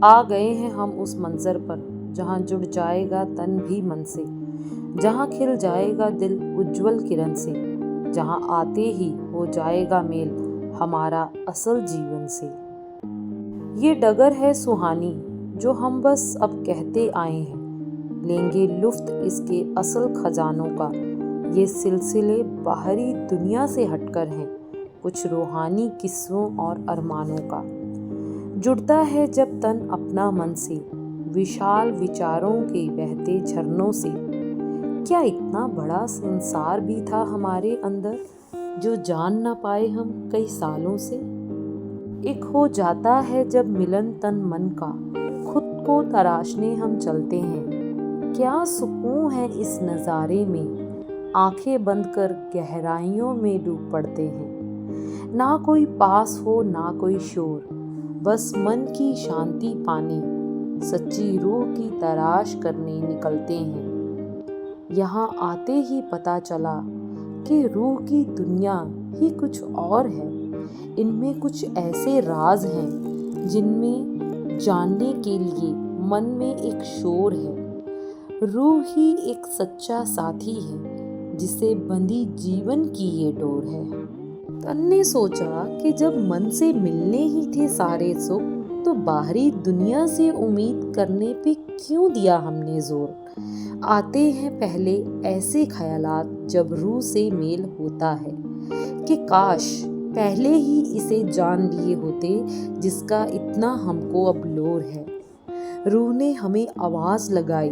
आ गए हैं हम उस मंजर पर जहाँ जुड़ जाएगा तन भी मन से, जहाँ खिल जाएगा दिल उज्जवल किरण से, जहाँ आते ही हो जाएगा मेल हमारा असल जीवन से। ये डगर है सुहानी जो हम बस अब कहते आए हैं, लेंगे लुफ्त इसके असल खजानों का। ये सिलसिले बाहरी दुनिया से हटकर हैं, कुछ रूहानी किस्सों और अरमानों का। जुड़ता है जब तन अपना मन से, विशाल विचारों के बहते झरनों से। क्या इतना बड़ा संसार भी था हमारे अंदर जो जान न पाए हम कई सालों से। एक हो जाता है जब मिलन तन मन का, खुद को तराशने हम चलते हैं। क्या सुकून है इस नज़ारे में, आंखें बंद कर गहराइयों में डूब पड़ते हैं। ना कोई पास हो ना कोई शोर, बस मन की शांति पाने सच्ची रूह की तलाश करने निकलते हैं। यहाँ आते ही पता चला कि रूह की दुनिया ही कुछ और है। इनमें कुछ ऐसे राज हैं जिनमें जानने के लिए मन में एक शोर है। रूह ही एक सच्चा साथी है जिसे बंधी जीवन की ये डोर है। तन ने सोचा कि जब मन से मिलने ही थे सारे सुख, तो बाहरी दुनिया से उम्मीद करने पे क्यों दिया हमने जोर। आते हैं पहले ऐसे ख्यालात जब रूह से मेल होता है कि काश पहले ही इसे जान लिए होते जिसका इतना हमको अब लोर है। रूह ने हमें आवाज़ लगाई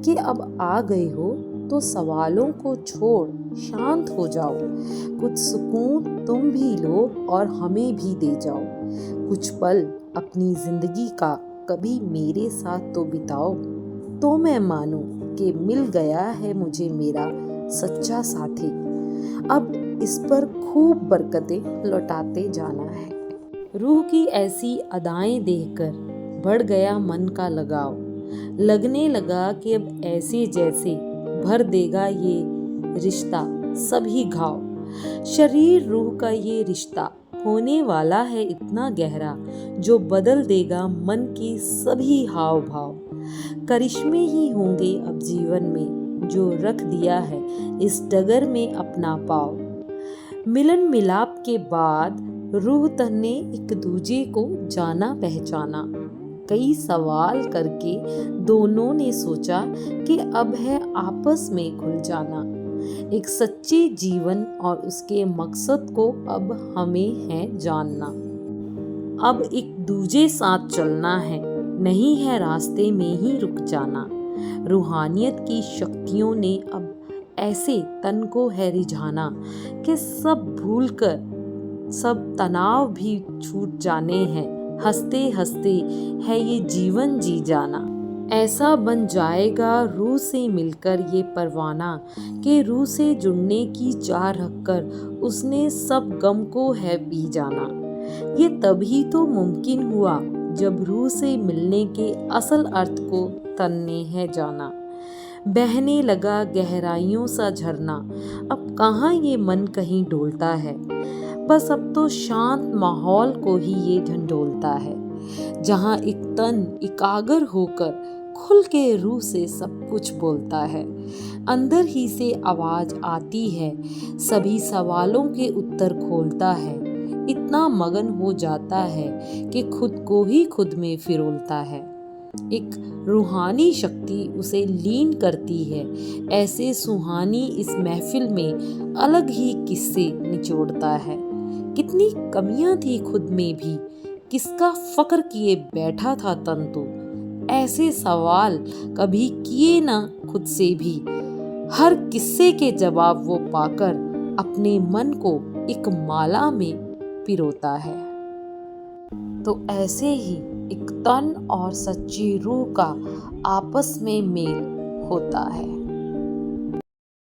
कि अब आ गए हो तो सवालों को छोड़ शांत हो जाओ। कुछ सुकून तुम भी लो और हमें भी दे जाओ। कुछ पल अपनी जिंदगी का कभी मेरे साथ तो बिताओ, तो मैं मानूं कि मिल गया है मुझे मेरा सच्चा साथी। अब इस पर खूब बरकतें लौटाते जाना है। रूह की ऐसी अदाएं देखकर बढ़ गया मन का लगाव। लगने लगा कि अब ऐसे जैसे भर देगा ये रिश्ता सभी घाव। शरीर रूह का ये रिश्ता होने वाला है इतना गहरा, जो बदल देगा मन के सभी हाव भाव। करिश्मे ही होंगे अब जीवन में जो रख दिया है इस डगर में अपना पाव। मिलन मिलाप के बाद रूह तन ने एक दूजे को जाना पहचाना। कई सवाल करके दोनों ने सोचा कि अब है आपस में खुल जाना। एक सच्चे जीवन और उसके मकसद को अब हमें है जानना। अब एक दूजे साथ चलना है, नहीं है रास्ते में ही रुक जाना। रूहानियत की शक्तियों ने अब ऐसे तन को है रिझाना कि सब भूलकर सब तनाव भी छूट जाने हैं। हंसते हंसते है ये जीवन जी जाना। ऐसा बन जाएगा रूह से मिलकर ये परवाना कि रूह से जुड़ने की चाह रखकर उसने सब गम को है पी जाना। ये तभी तो मुमकिन हुआ जब रूह से मिलने के असल अर्थ को तन ने है जाना। बहने लगा गहराइयों सा झरना, अब कहाँ ये मन कहीं डोलता है। बस अब तो शांत माहौल को ही ये ढंढोलता है, जहाँ एक तन एकाग्र होकर खुल के रूह से सब कुछ बोलता है। अंदर ही से आवाज आती है, सभी सवालों के उत्तर खोलता है। इतना मगन हो जाता है कि खुद को ही खुद में फिरोलता है। एक रूहानी शक्ति उसे लीन करती है, ऐसे सुहानी इस महफिल में अलग ही किस्से निचोड़ता है। कितनी कमियां थी खुद में भी, किसका फक्र किए बैठा था तन तो। ऐसे सवाल कभी किए ना खुद से भी, हर किस्से के जवाब वो पाकर अपने मन को एक माला में पिरोता है। तो ऐसे ही एक तन और सच्ची रूह का आपस में मेल होता है।